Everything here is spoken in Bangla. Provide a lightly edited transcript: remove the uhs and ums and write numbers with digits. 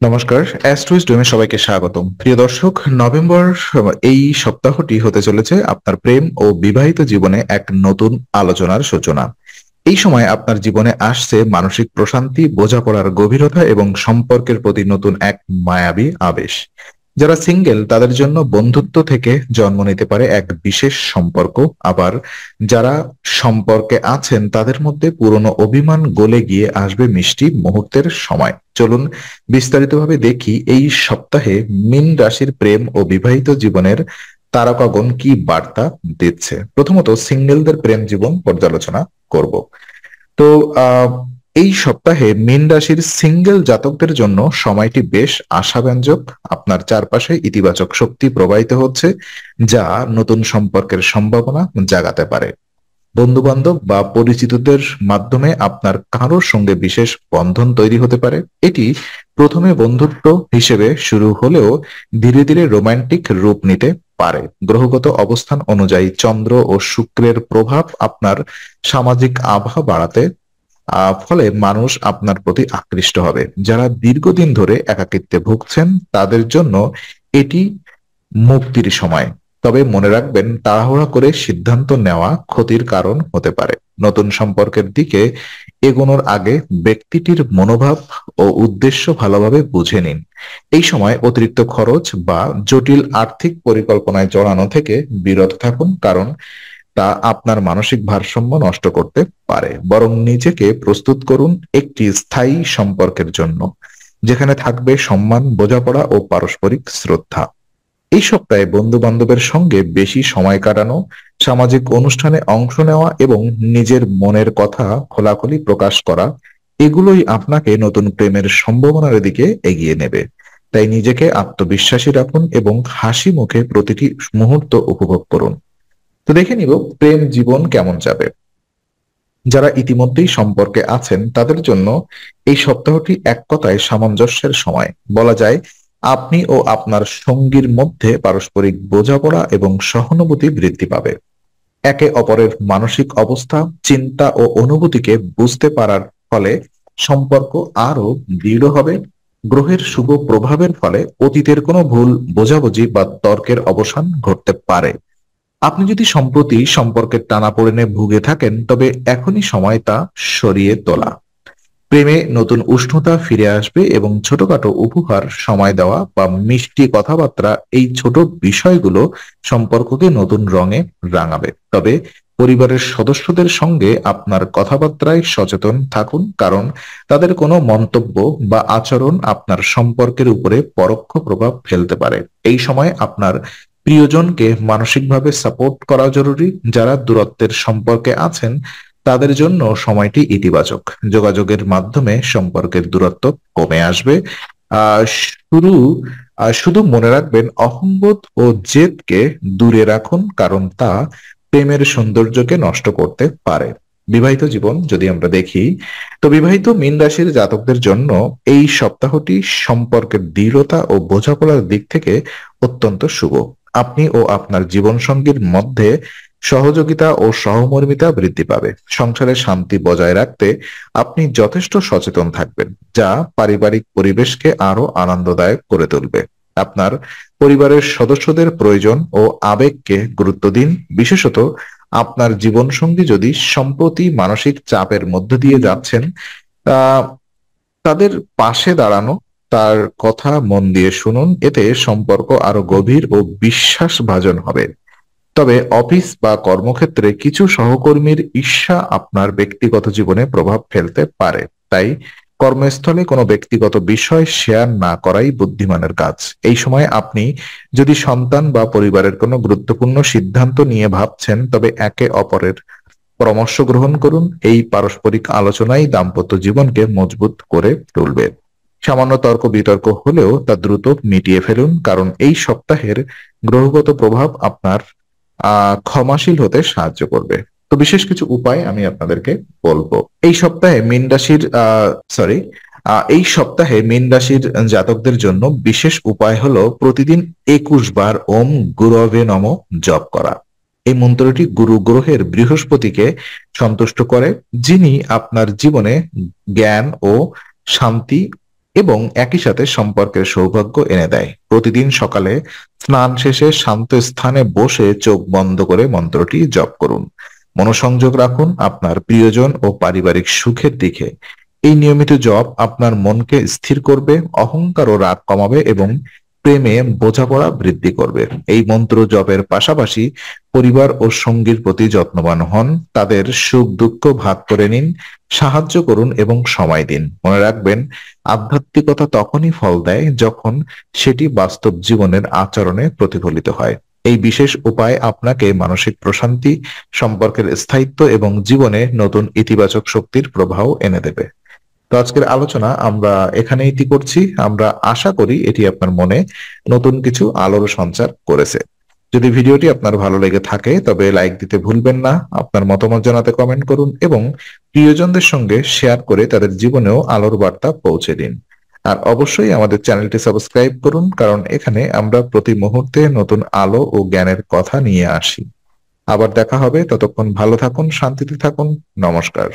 নমস্কার, অ্যাস্ট্রোইস্টমে সবাইকে স্বাগতম। প্রিয় দর্শক, নভেম্বর এই সপ্তাহটি হতে চলেছে আপনার প্রেম ও বিবাহিত জীবনে এক নতুন আলোচনার সূচনা। এই সময় আপনার জীবনে আসছে মানসিক প্রশান্তি, বোঝাপড়ার গভীরতা এবং সম্পর্কের প্রতি নতুন এক মায়াবী আবেশ। যারা সিঙ্গেল তাদের জন্য বন্ধুত্ব থেকে জন্ম নিতে পারে এক বিশেষ সম্পর্ক, আবার যারা সম্পর্কে আছেন তাদের মধ্যে পুরনো অভিমান গলে গিয়ে আসবে মিষ্টি মুহূর্তের সময়। চলুন বিস্তারিতভাবে দেখি এই সপ্তাহে মীন রাশির প্রেম ও বিবাহিত জীবনের তারকাগণ কি বার্তা দিচ্ছে। প্রথমত সিঙ্গেলদের প্রেম জীবন পর্যালোচনা করব। তো আহ এই সপ্তাহে মীন রাশির সিঙ্গেল জাতকদের জন্য সময়টি বেশ আশাব্যঞ্জক। আপনার চারপাশে ইতিবাচক শক্তি প্রবাহিত হচ্ছে, যা নতুন সম্পর্কের সম্ভাবনা জাগাতে পারে। বন্ধু বান্ধব বা পরিচিতদের মাধ্যমে আপনার কারোর সঙ্গে বিশেষ বন্ধন তৈরি হতে পারে। এটি প্রথমে বন্ধুত্ব হিসেবে শুরু হলেও ধীরে ধীরে রোমান্টিক রূপ নিতে পারে। গ্রহগত অবস্থান অনুযায়ী চন্দ্র ও শুক্রের প্রভাব আপনার সামাজিক আভা বাড়াতে ফলে মানুষ আপনার প্রতি আকৃষ্ট হবে। যারা দীর্ঘদিন ধরে একাকিত্বে ভুগছেন তাদের জন্য এটি মুক্তির সময়। তবে মনে রাখবেন, তাড়াহুড়া করে সিদ্ধান্ত নেওয়া ক্ষতির কারণ হতে পারে। নতুন সম্পর্কের দিকে এগোনোর আগে ব্যক্তিটির মনোভাব ও উদ্দেশ্য ভালোভাবে বুঝে নিন। এই সময় অতিরিক্ত খরচ বা জটিল আর্থিক পরিকল্পনায় জড়ানো থেকে বিরত থাকুন, কারণ তা আপনার মানসিক ভারসাম্য নষ্ট করতে পারে। বরং নিজেকে প্রস্তুত করুন একটি স্থায়ী সম্পর্কের জন্য, যেখানে থাকবে সম্মান, বোঝাপড়া ও পারস্পরিক শ্রদ্ধা। এই সপ্তাহে বন্ধু বান্ধবের সঙ্গে বেশি সময় কাটানো, সামাজিক অনুষ্ঠানে অংশ নেওয়া এবং নিজের মনের কথা খোলাখুলি প্রকাশ করা, এগুলোই আপনাকে নতুন প্রেমের সম্ভাবনার দিকে এগিয়ে নেবে। তাই নিজেকে আত্মবিশ্বাসী রাখুন এবং হাসি মুখে প্রতিটি মুহূর্ত উপভোগ করুন। তো দেখে নিব প্রেম জীবন কেমন যাবে। যারা ইতিমধ্যেই সম্পর্কে আছেন তাদের জন্য এই সপ্তাহটি এক কথায় সামঞ্জস্যের সময়। বলা যায় আপনি ও আপনার সঙ্গীর মধ্যে পারস্পরিক বোঝাপড়া এবং সহানুভূতি বৃদ্ধি পাবে। একে অপরের মানসিক অবস্থা, চিন্তা ও অনুভূতিকে বুঝতে পারার ফলে সম্পর্ক আরো দৃঢ় হবে। গ্রহের শুভ প্রভাবের ফলে অতীতের কোনো ভুল বোঝাবুঝি বা তর্কের অবসান ঘটতে পারে। আপনি যদি সম্প্রতি সম্পর্কের টানাপোড়েনে ভুগে থাকেন, তবে এখনই সময় তা সরিয়ে তোলা। প্রেমে নতুন উষ্ণতা ফিরে আসবে এবং ছোটখাটো উপহার, সময় দেওয়া বা মিষ্টি কথাবার্তা, এই ছোট বিষয়গুলো সম্পর্ককে নতুন রঙে রাঙাবে। তবে পরিবারের সদস্যদের সঙ্গে আপনার কথাবার্তায় সচেতন থাকুন, কারণ তাদের কোনো মন্তব্য বা আচরণ আপনার সম্পর্কের উপরে পরোক্ষ প্রভাব ফেলতে পারে। এই সময় আপনার প্রিয়জনকে মানসিকভাবে সাপোর্ট করা জরুরি। যারা দূরত্বের সম্পর্কে আছেন তাদের জন্য সময়টি ইতিবাচক। যোগাযোগের মাধ্যমে সম্পর্কের দূরত্ব কমে আসবে। শুরু শুধু মনে রাখবেন, অহংবোধ ও জেদকে দূরে রাখুন, কারণ তা প্রেমের সৌন্দর্যকে নষ্ট করতে পারে। বিবাহিত জীবন যদি আমরা দেখি, তো বিবাহিত মীন রাশির জাতকদের জন্য এই সপ্তাহটি সম্পর্কের দৃঢ়তা ও বোঝাপড়ার দিক থেকে অত্যন্ত শুভ। আপনি ও আপনার জীবনসঙ্গীর মধ্যে সহযোগিতা ও সহমর্মিতা বৃদ্ধি পাবে। সংসারে শান্তি বজায় রাখতে আপনি যথেষ্ট সচেতন থাকবেন, যা পারিবারিক পরিবেশকে আরো আনন্দদায়ক করে তুলবে। আপনার পরিবারের সদস্যদের প্রয়োজন ও আবেগকে গুরুত্ব দিন। বিশেষত আপনার জীবনসঙ্গী যদি সম্প্রতি মানসিক চাপের মধ্য দিয়ে যাচ্ছেন, আহ তাদের পাশে দাঁড়ানো, তার কথা মন দিয়ে শুনুন। এতে সম্পর্ক আরো গভীর ও বিশ্বাসভাজন হবে। তবে অফিস বা কর্মক্ষেত্রে কিছু সহকর্মীর ঈর্ষা আপনার ব্যক্তিগত জীবনে প্রভাব ফেলতে পারে। তাই কর্মস্থলে কোনো ব্যক্তিগত বিষয় শেয়ার না করাই বুদ্ধিমানের কাজ। এই সময় আপনি যদি সন্তান বা পরিবারের কোনো গুরুত্বপূর্ণ সিদ্ধান্ত নিয়ে ভাবছেন, তবে একে অপরের পরামর্শ গ্রহণ করুন। এই পারস্পরিক আলোচনাই দাম্পত্য জীবনকে মজবুত করে তুলবে। সামান্য তর্ক বিতর্ক হলেও তা দ্রুত মিটিয়ে ফেলুন, কারণ এই সপ্তাহের গ্রহগত প্রভাব আপনার ক্ষমাশীল হতে সাহায্য করবে। তো বিশেষ কিছু উপায় আমি আপনাদেরকে বলবো। এই সপ্তাহে মীন রাশির সরি এই সপ্তাহে মীন রাশির জাতকদের জন্য বিশেষ উপায় হলো প্রতিদিন 21 বার ওম গুরবে নম জপ করা। এই মন্ত্রটি গুরু গ্রহের বৃহস্পতিকে সন্তুষ্ট করে, যিনি আপনার জীবনে জ্ঞান ও শান্তি এবং একই সাথে সম্পর্কের সৌভাগ্য এনে দেয়। প্রতিদিন সকালে স্নান শেষে শান্ত স্থানে বসে চোখ বন্ধ করে মন্ত্রটি জপ করুন। মনোসংযোগ রাখুন আপনার প্রিয়জন ও পারিবারিক সুখের দিকে। এই নিয়মিত জপ আপনার মনকে স্থির করবে, অহংকার ও রাগ কমাবে এবং প্রেমে বোঝাপড়া বৃদ্ধি করবে। এই মন্ত্র জপের পাশাপাশি পরিবার ও সঙ্গীর প্রতি যত্নবান হন, তাদের সুখ দুঃখ ভাগ করে নিন, সাহায্য করুন এবং সময় দিন। মনে রাখবেন, আধ্যাত্মিকতা তখনই ফল দেয় যখন সেটি বাস্তব জীবনের আচরণে প্রতিফলিত হয়। এই বিশেষ উপায় আপনাকে মানসিক প্রশান্তি, সম্পর্কের স্থায়িত্ব এবং জীবনে নতুন ইতিবাচক শক্তির প্রবাহ এনে দেবে। তো আজকের আলোচনা আমরা এখানেই ইতি করছি। আমরা আশা করি এটি আপনার মনে নতুন কিছু আলোর সঞ্চার করেছে। যদি ভিডিওটি আপনার ভালো লেগে থাকে তবে লাইক দিতে ভুলবেন না, আপনার মতামত জানাতে কমেন্ট করুন এবং প্রিয়জনদের সঙ্গে শেয়ার করে তাদের জীবনেও আলোর বার্তা পৌঁছে দিন। আর অবশ্যই আমাদের চ্যানেলটি সাবস্ক্রাইব করুন, কারণ এখানে আমরা প্রতি মুহূর্তে নতুন আলো ও জ্ঞানের কথা নিয়ে আসি। আবার দেখা হবে, ততক্ষণ ভালো থাকুন, শান্তিতে থাকুন। নমস্কার।